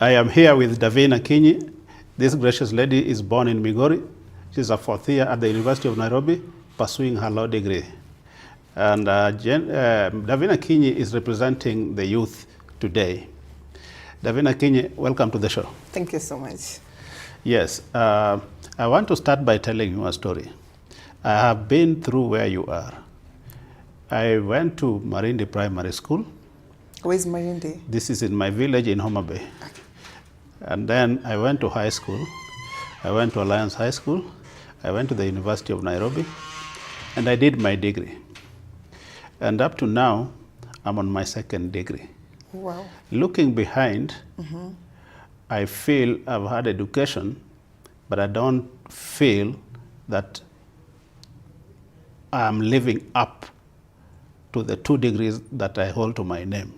I am here with Davinsky. This gracious lady is born in Migori. She's a fourth year at the University of Nairobi, pursuing her law degree. And Davinsky is representing the youth today. Davinsky, welcome to the show. Thank you so much. Yes, I want to start by telling you a story. I have been through where you are. I went to Marindi Primary School. Where's Marindi? This is in my village in Homa Bay. And then I went to high school. I went to Alliance High School. I went to the University of Nairobi. And I did my degree. And up to now, I'm on my second degree. Wow. Looking behind, I feel I've had education, but I don't feel that I'm living up to the 2 degrees that I hold to my name.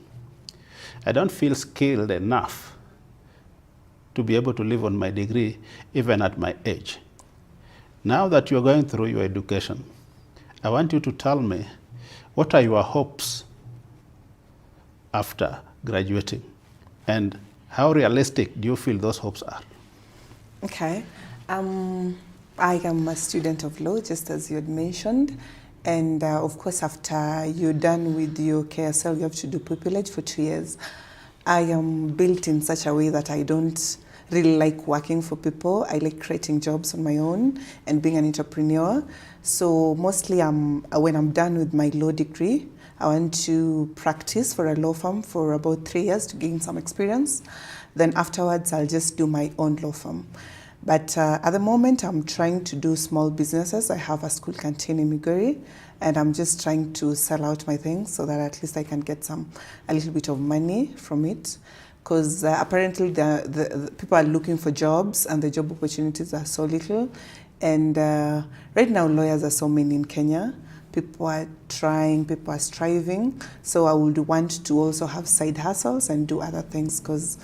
I don't feel skilled enough to be able to live on my degree, even at my age. Now that you're going through your education, I want you to tell me, what are your hopes after graduating? And how realistic do you feel those hopes are? Okay. I am a student of law, just as you had mentioned. And of course, after you're done with your KSL, you have to do pupillage for 2 years. I am built in such a way that I don't really like working for people. I like creating jobs on my own and being an entrepreneur. So mostly when I'm done with my law degree, I want to practice for a law firm for about 3 years to gain some experience. Then afterwards, I'll just do my own law firm. But at the moment, I'm trying to do small businesses. I have a school canteen in Migori, and I'm just trying to sell out my things so that at least I can get a little bit of money from it. Because apparently the people are looking for jobs, and the job opportunities are so little. And right now, lawyers are so many in Kenya. People are trying, people are striving. So I would want to also have side hustles and do other things, because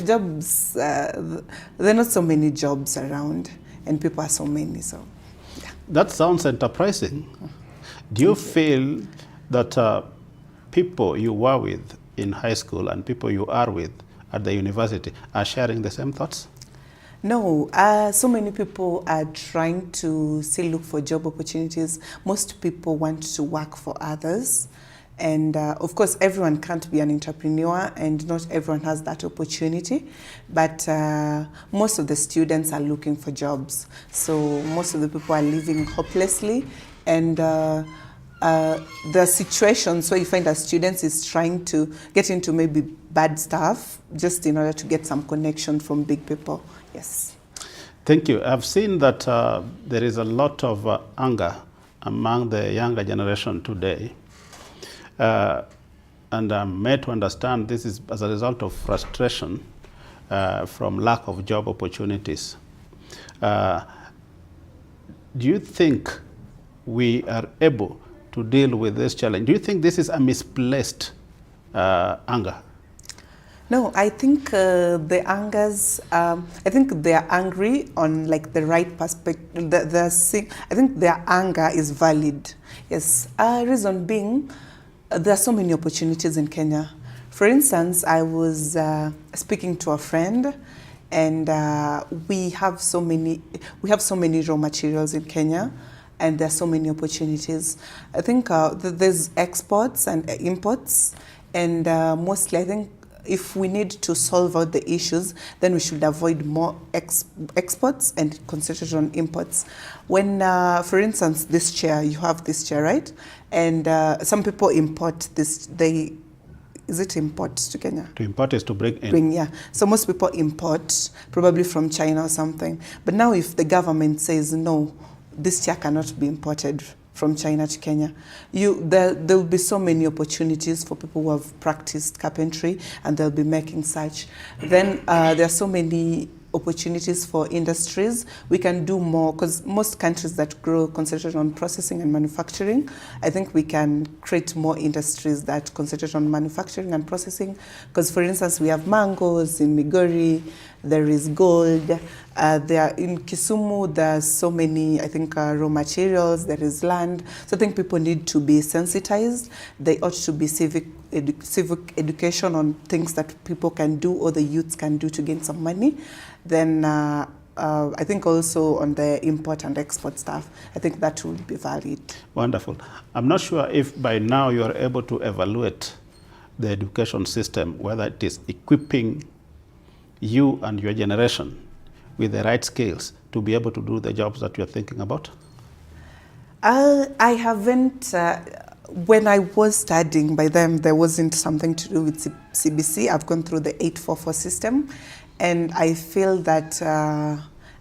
jobs, there are not so many jobs around, and people are so many, so yeah. That sounds enterprising. Do you feel that people you were with in high school and people you are with at the university are sharing the same thoughts? No, so many people are trying to still look for job opportunities. Most people want to work for others. And of course, everyone can't be an entrepreneur, and not everyone has that opportunity. But most of the students are looking for jobs. So most of the people are living hopelessly. And the situations where you find that students is trying to get into maybe bad stuff just in order to get some connection from big people. Yes. Thank you. I've seen that there is a lot of anger among the younger generation today. And I'm made to understand this is as a result of frustration from lack of job opportunities. Do you think we are able to deal with this challenge? Do you think this is a misplaced anger? No, I think the angers, I think they are angry on like the right perspective. I think their anger is valid. Yes, reason being, there are so many opportunities in Kenya. For instance, I was speaking to a friend, and we have so many raw materials in Kenya, and there are so many opportunities. I think there's exports and imports, and mostly I think if we need to solve out the issues, then we should avoid more exports and concentrate on imports. When, for instance, this chair, you have this chair, right? And some people import this, is it import to Kenya? To import is to bring in. Yeah. So most people import, probably from China or something. But now if the government says, no, this chair cannot be imported from China to Kenya, there will be so many opportunities for people who have practiced carpentry, and they'll be making such. Then there are so many opportunities for industries. We can do more, because most countries that grow concentrate on processing and manufacturing. I think we can create more industries that concentrate on manufacturing and processing, because for instance, we have mangoes in Migori, there is gold. There in Kisumu, there are so many, I think, raw materials, there is land. So I think people need to be sensitized. They ought to be civic education on things that people can do or the youths can do to gain some money. Then I think also on the import and export stuff, I think that would be valid. Wonderful. I'm not sure if by now you are able to evaluate the education system, whether it is equipping you and your generation with the right skills to be able to do the jobs that you're thinking about? I haven't, when I was studying, by then there wasn't something to do with CBC. I've gone through the 844 system, and I feel that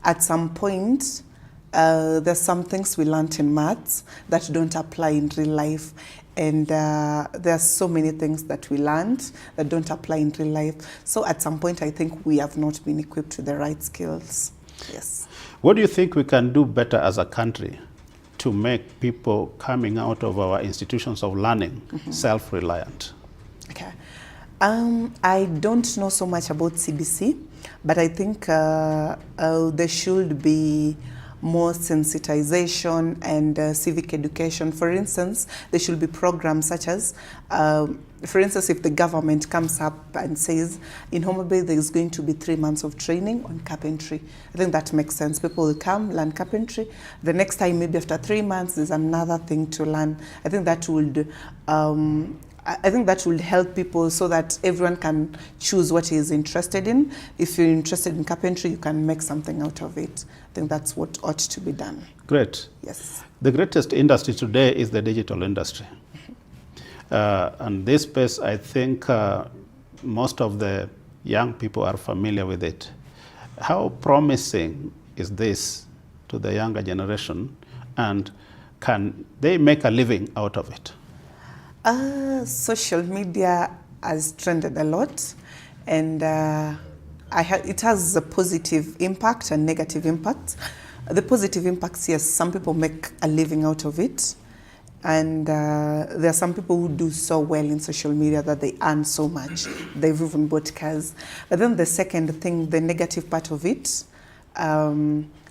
at some point, there's some things we learned in maths that don't apply in real life. And there are so many things that we learned that don't apply in real life. So at some point, I think we have not been equipped with the right skills. Yes. What do you think we can do better as a country to make people coming out of our institutions of learning self-reliant? Okay. I don't know so much about CBC, but I think there should be more sensitization and civic education. For instance, there should be programs such as, for instance, if the government comes up and says, in Homa Bay there is going to be 3 months of training on carpentry. I think that makes sense. People will come, learn carpentry. The next time, maybe after 3 months, there's another thing to learn. I think that would help people so that everyone can choose what he is interested in. If you're interested in carpentry, you can make something out of it. I think that's what ought to be done. Great. Yes. The greatest industry today is the digital industry. And this space, I think most of the young people are familiar with it. How promising is this to the younger generation, and can they make a living out of it? Social media has trended a lot, and it has a positive impact and negative impact. The positive impacts, yes, some people make a living out of it, and there are some people who do so well in social media that they earn so much. They've even bought cars. But then the second thing, the negative part of it,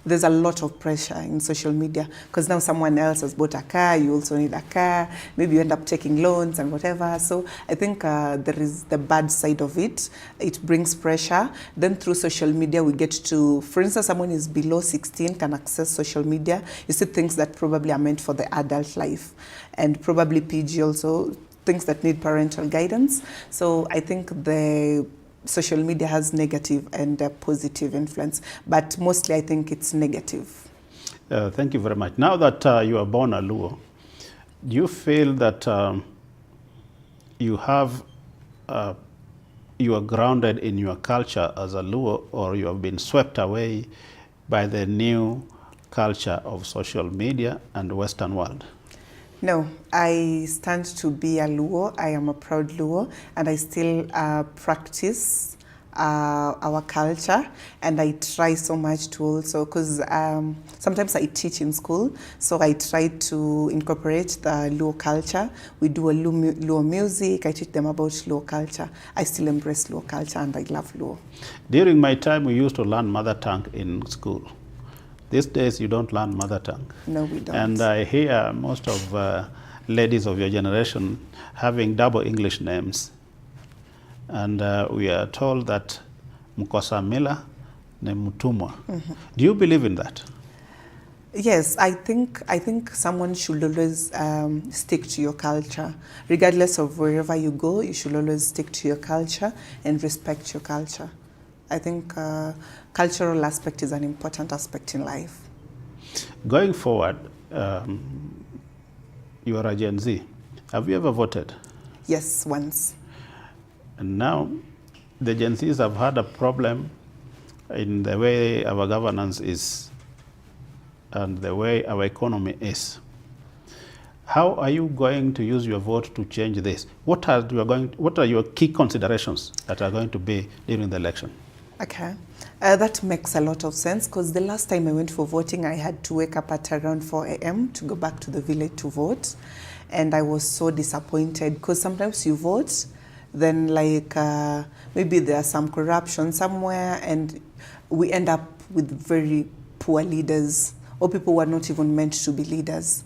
there's a lot of pressure in social media because now someone else has bought a car, you also need a car, maybe you end up taking loans and whatever. So I think there is the bad side of it. It brings pressure. Then through social media, we get to, for instance, someone is below 16 can access social media. You see things that probably are meant for the adult life, and probably PG also, things that need parental guidance. So I think the social media has negative and positive influence, but mostly I think it's negative. Thank you very much. Now that you are born a Luo, do you feel that you are grounded in your culture as a Luo, or you have been swept away by the new culture of social media and Western world? No, I stand to be a Luo. I am a proud Luo, and I still practice our culture, and I try so much to also, because sometimes I teach in school, so I try to incorporate the Luo culture. We do a Luo music. I teach them about Luo culture. I still embrace Luo culture, and I love Luo. During my time, we used to learn mother tongue in school. These days, you don't learn mother tongue. No, we don't. And I hear most of ladies of your generation having double English names. And we are told that Mkosa Mila ne Mutumwa. Do you believe in that? Yes, I think someone should always stick to your culture. Regardless of wherever you go, you should always stick to your culture and respect your culture. I think cultural aspect is an important aspect in life. Going forward, you are a Gen Z. Have you ever voted? Yes, once. And now the Gen Zs have had a problem in the way our governance is and the way our economy is. How are you going to use your vote to change this? What are your key considerations that are going to be during the election? Okay, that makes a lot of sense, because the last time I went for voting, I had to wake up at around 4 a.m. to go back to the village to vote. And I was so disappointed, because sometimes you vote, then like maybe there's some corruption somewhere, and we end up with very poor leaders, or people who are not even meant to be leaders.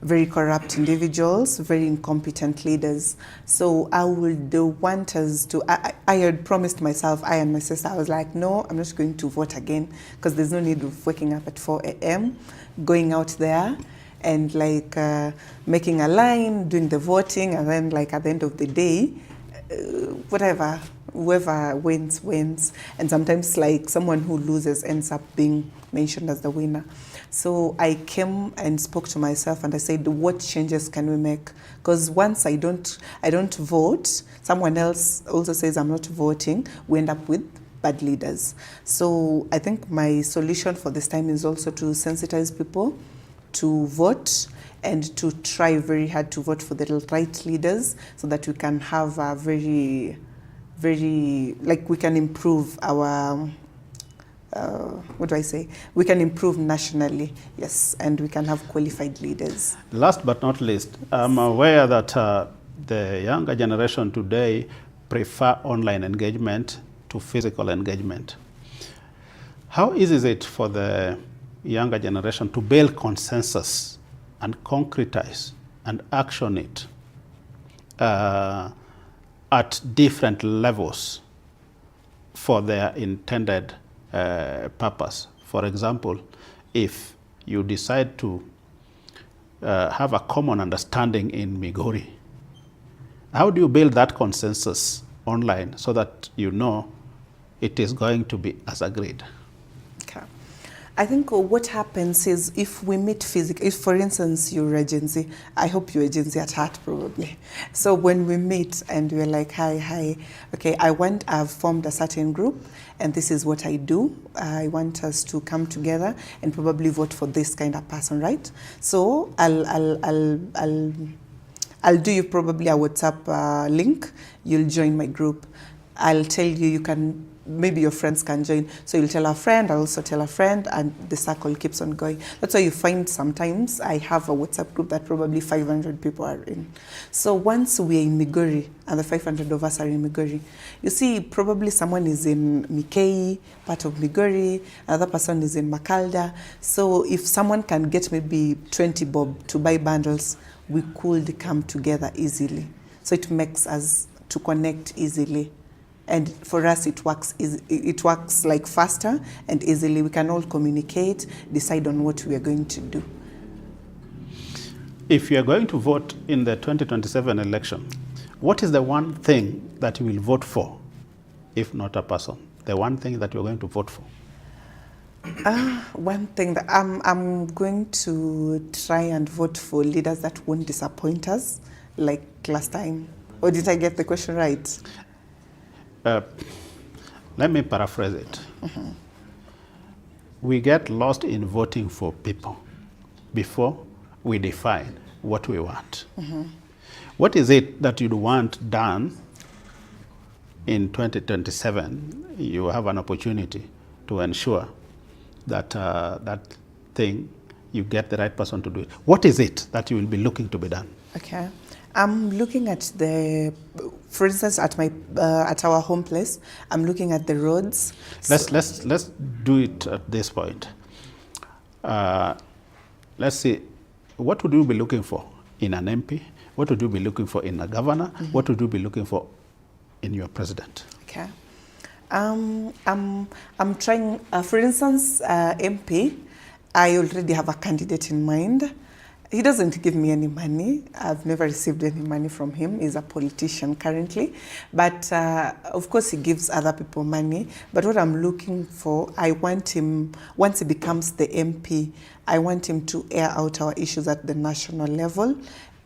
Very corrupt individuals, very incompetent leaders. So I would want us to, I had promised myself, I and my sister, I was like, no, I'm not going to vote again, because there's no need of waking up at 4 a.m., going out there and like making a line, doing the voting, and then like at the end of the day, whatever, whoever wins, wins. And sometimes like someone who loses ends up being mentioned as the winner. So I came and spoke to myself and I said, what changes can we make? Because once I don't vote, someone else also says I'm not voting, we end up with bad leaders. So I think my solution for this time is also to sensitize people to vote and to try very hard to vote for the right leaders, so that we can have a very, like we can improve our, what do I say? We can improve nationally, yes, and we can have qualified leaders. Last but not least, I'm aware that the younger generation today prefer online engagement to physical engagement. How easy is it for the younger generation to build consensus and concretize and action it at different levels for their intended purpose? For example, if you decide to have a common understanding in Migori, how do you build that consensus online so that you know it is going to be as agreed? Okay. I think what happens is if we meet physically, if for instance you're a GenZ, I hope you're a GenZ at heart probably. So when we meet and we're like, hi, okay, I've formed a certain group and this is what I do. I want us to come together and probably vote for this kind of person, right? So I'll do you probably a WhatsApp link. You'll join my group. I'll tell you, you can, maybe your friends can join. So you'll tell a friend, I'll also tell a friend, and the circle keeps on going. That's why you find sometimes I have a WhatsApp group that probably 500 people are in. So once we're in Migori, and the 500 of us are in Migori, you see probably someone is in Mikei, part of Migori, another person is in Makalda. So if someone can get maybe 20 bob to buy bundles, we could come together easily. So it makes us to connect easily. And for us, it works like faster and easily. We can all communicate, decide on what we are going to do. If you are going to vote in the 2027 election, what is the one thing that you will vote for, if not a person? The one thing that you're going to vote for? One thing that I'm going to try and vote for leaders that won't disappoint us, like last time. Or did I get the question right? Let me paraphrase it. Mm-hmm. We get lost in voting for people before we define what we want. Mm-hmm. What is it that you'd want done in 2027? You have an opportunity to ensure that that thing, you get the right person to do it. What is it that you will be looking to be done? Okay. I'm looking at for instance, at our home place, I'm looking at the roads. Let's do it at this point. Let's see, what would you be looking for in an MP? What would you be looking for in a governor? Mm-hmm. What would you be looking for in your president? Okay. I'm trying, for instance, MP, I already have a candidate in mind. He doesn't give me any money. I've never received any money from him. He's a politician currently. But of course, he gives other people money. But what I'm looking for, I want him, once he becomes the MP, I want him to air out our issues at the national level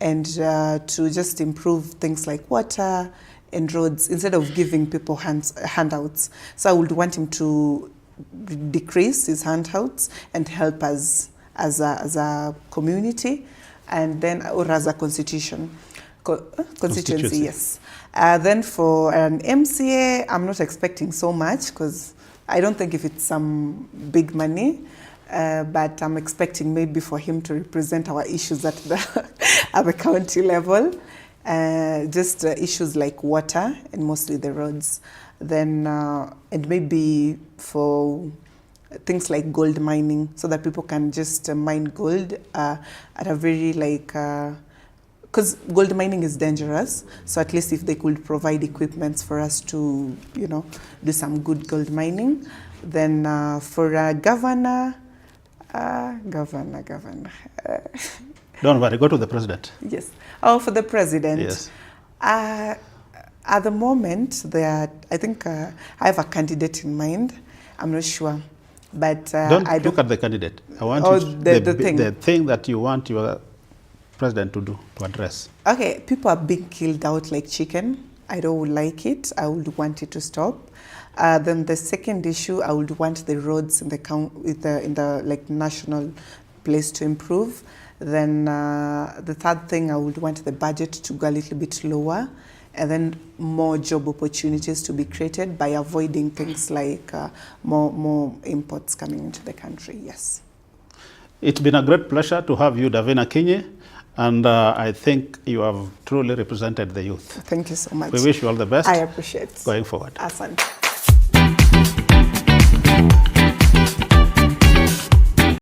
and to just improve things like water and roads instead of giving people handouts. So I would want him to decrease his handouts and help us as a community, and then, or as a constituency, yes. Then for an MCA, I'm not expecting so much because I don't think if it's some big money, but I'm expecting maybe for him to represent our issues at the county level. just issues like water and mostly the roads. Then and maybe for things like gold mining, so that people can just mine gold at a very like, because gold mining is dangerous. So at least if they could provide equipments for us to, you know, do some good gold mining. Then for a governor. Don't worry, go to the president. Yes. Oh, for the president. Yes. At the moment, I think I have a candidate in mind. I'm not sure, but don't look at the candidate. I want the thing that you want your president to do, to address. Okay, people are being killed out like chicken. I don't like it. I would want it to stop. Then the second issue, I would want the roads in the like national place to improve. Then the third thing, I would want the budget to go a little bit lower, and then more job opportunities to be created by avoiding things like more imports coming into the country. Yes. It's been a great pleasure to have you, Davinsky, and I think you have truly represented the youth. Thank you so much. We wish you all the best. I appreciate going forward. Asante.